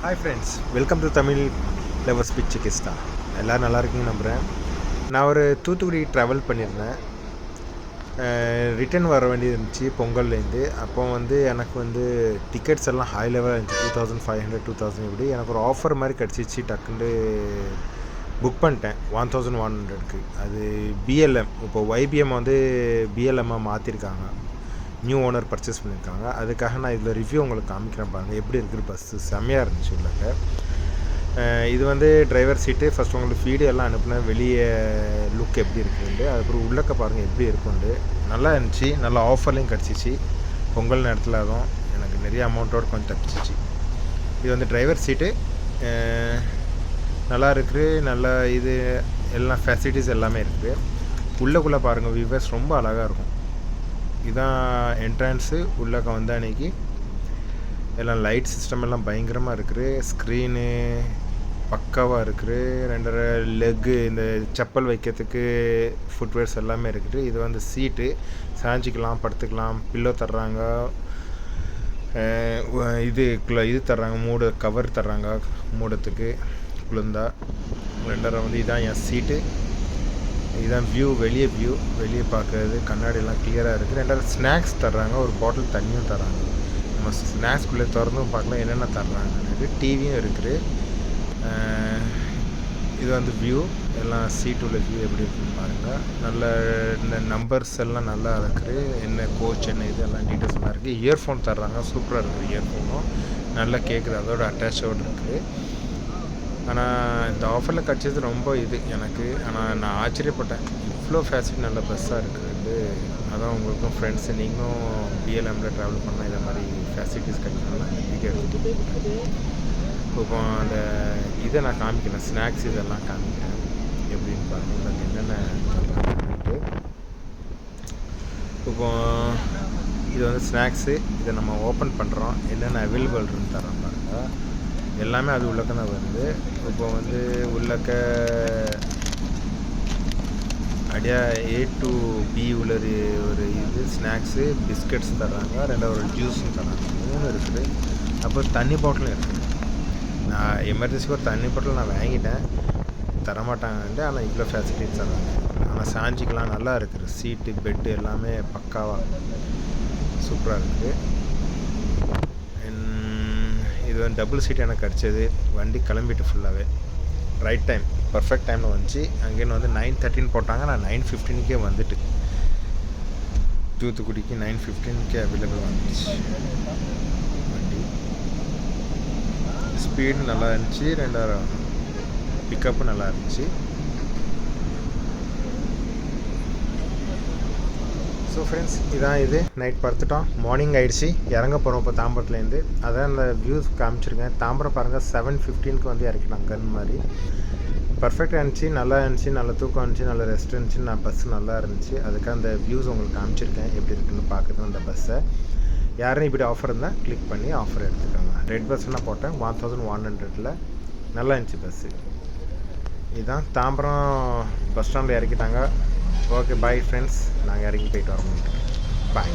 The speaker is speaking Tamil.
Hi friends, welcome to Tamil lovers பிச் கிஸ்டா. எல்லோரும் நல்லா இருக்கீங்கன்னு நம்புகிறேன். நான் ஒரு தூத்துக்குடி ட்ராவல் பண்ணியிருந்தேன். ரிட்டன் வர வேண்டியது இருந்துச்சு பொங்கல்லேருந்து. அப்போ எனக்கு டிக்கெட்ஸ் எல்லாம் ஹை லெவலாக இருந்துச்சு. 2500 2000 இப்படி. எனக்கு ஒரு ஆஃபர் மாதிரி கிடச்சிச்சு. டக்குன்னு புக் பண்ணிட்டேன் 1100க்கு. அது பிஎல்எம். இப்போ YBM பிஎல்எம்மாக மாற்றிருக்காங்க. நியூ ஓனர் பர்ச்சேஸ் பண்ணியிருக்காங்க. அதுக்காக நான் இதில் ரிவ்யூ உங்களுக்கு காமிக்கிறேன் பாருங்கள். எப்படி இருக்குது பஸ்ஸு, செம்மையாக இருந்துச்சு உள்ளக்க. இது டிரைவர் சீட்டு. ஃபஸ்ட் உங்களுக்கு வீடியோ எல்லாம் அனுப்புனேன், வெளியே லுக் எப்படி இருக்குண்டு. அதுக்கப்புறம் உள்ளக்க பாருங்கள் எப்படி இருக்குண்டு. நல்லா இருந்துச்சு. நல்லா ஆஃபர்லேயும் கிடச்சிச்சு. பொங்கல் நேரத்தில் அதுவும் எனக்கு நிறைய அமௌண்ட்டோடு கொஞ்சம் தப்பிச்சிச்சு. இது டிரைவர் சீட்டு நல்லா இருக்குது. நல்லா இது எல்லாம் ஃபெசிலிட்டிஸ் எல்லாமே இருக்குது. உள்ளக்குள்ளே பாருங்கள், வியூவர்ஸ் ரொம்ப அழகாக இருக்கும். இதுதான் என்ட்ரன்ஸு. உள்ளக்க அன்றைக்கி எல்லாம் லைட் சிஸ்டம் எல்லாம் பயங்கரமாக இருக்குது. ஸ்க்ரீனு பக்காவாக இருக்குது. 2.5 லெக்கு இந்த செப்பல் வைக்கிறதுக்கு ஃபுட்வேர்ஸ் எல்லாமே இருக்குது. இது சீட்டு சாஞ்சிக்கலாம், படுத்துக்கலாம். பில்லோ தர்றாங்க. இது தர்றாங்க, கவர் தர்றாங்க மூடத்துக்கு குளிர்ந்தா. 2.5 இதான் என் சீட்டு. இதுதான் வெளியே பார்க்குறது. கண்ணாடியெல்லாம் கிளியராக இருக்குது. 2 ஸ்நாக்ஸ் தர்றாங்க. ஒரு பாட்டில் தண்ணியும் தர்றாங்க. நம்ம ஸ்நாக்ஸ்குள்ளே திறந்தும் பார்க்கலாம் என்னென்ன தர்றாங்கன்னு. டிவியும் இருக்குது. இது வியூ எல்லாம் சீட் உள்ள வியூ எப்படி இருக்குன்னு பாருங்கள். நல்ல இந்த நம்பர்ஸ் எல்லாம் நல்லா இருக்குது. என்ன கோச் என்ன இது எல்லாம் டீட்டெயில்ஸ் எல்லாம் இருக்குது. இயர்ஃபோன் தர்றாங்க. சூப்பராக இருக்குது. இயர்ஃபோனும் நல்லா கேட்குது. அதோட அட்டாச்சோடு இருக்குது. ஆனால் இந்த ஆஃபரில் கிடச்சது ரொம்ப எனக்கு. ஆனால் நான் ஆச்சரியப்பட்டேன், இவ்வளோ ஃபேசிலிட்டி நல்ல பஸ்ஸாக இருக்குது. அதான் உங்களுக்கும் ஃப்ரெண்ட்ஸு நீங்களும் பிஎல்எம்மில் ட்ராவல் பண்ணால் இதை மாதிரி ஃபெசிலிட்டிஸ் கிடைக்கணும்னா வீடியோ எடுத்துகிட்டு இப்போ அந்த இதை நான் காமிக்கிறேன். ஸ்நாக்ஸ் இதெல்லாம் காமிக்கிறேன் எப்படின்னு பாருங்கள். உங்களுக்கு என்னென்ன தரலான்ட்டு. இப்போ இது ஸ்நாக்ஸு. இதை நம்ம ஓப்பன் பண்ணுறோம். என்னென்ன அவைலபிள் இருக்குன்னு தரோம் பாருங்கள். எல்லாமே அது உள்ளக்க தான் வருது. இப்போ உள்ளக்க அப்படியே A to B உள்ள ஒரு இது ஸ்நாக்ஸு, பிஸ்கட்ஸ் தர்றாங்க. 2 ஒரு ஜூஸும் தர்றாங்க. 3 இருக்குது. அப்புறம் தண்ணி பாட்டிலும் இருக்குது. நான் எமர்ஜென்சிக்கு ஒரு தண்ணி பாட்டில் நான் வாங்கிட்டேன், தரமாட்டாங்கன்ட்டு. ஆனால் இவ்வளோ ஃபெசிலிட்டிஸ் தராங்க. ஆனால் சாஞ்சிக்கலாம், நல்லா இருக்குது. சீட்டு பெட்டு எல்லாமே பக்காவாக சூப்பராக இருக்குது. இது டபுள் சீட் எனக்கு கிடச்சிது. வண்டி கிளம்பிட்டு ஃபுல்லாகவே ரைட் டைம், பர்ஃபெக்ட் டைமில் வந்துச்சு. அங்கேன்னு 9:13 போட்டாங்க. நான் 9:15க்கே வந்துட்டு தூத்துக்குடிக்கு 9:15க்கே அவைலபிள் வந்துச்சு வண்டி. ஸ்பீடு நல்லா இருந்துச்சு. 2 பிக்கப்பும் நல்லா இருந்துச்சு. ஸோ ஃப்ரெண்ட்ஸ், இதான் இது நைட் படுத்துட்டோம். மார்னிங் ஆகிடுச்சு. இறங்க போகிறோம் இப்போ தாம்பரத்துலேருந்து. அதான் அந்த வியூஸ் காமிச்சிருக்கேன். தாம்பரம் பாருங்கள், 7:15க்கு இறக்கிட்டாங்க. கன் மாதிரி பர்ஃபெக்டாக இருந்துச்சு. நல்லா இருந்துச்சு. நல்ல தூக்கம் இருந்துச்சு. நல்ல ரெஸ்ட் இருந்துச்சு. நான் பஸ்ஸு நல்லா இருந்துச்சு. அதுக்காக அந்த வியூஸ் உங்களுக்கு காமிச்சிருக்கேன். எப்படி இருக்குன்னு பார்க்குறது அந்த பஸ்ஸை. யாரும் இப்படி ஆஃபர் இருந்தால் கிளிக் பண்ணி ஆஃபர் எடுத்துக்கோங்க. ரெட் பஸ்ஸு நான் போட்டேன் 1100. நல்லா இருந்துச்சு பஸ்ஸு. இதுதான் தாம்பரம் பஸ் ஸ்டாண்டில் இறக்கிட்டாங்க. Okay, bye friends. நாங்கள் இறங்கி போயிட்டு வரோம். பாய்.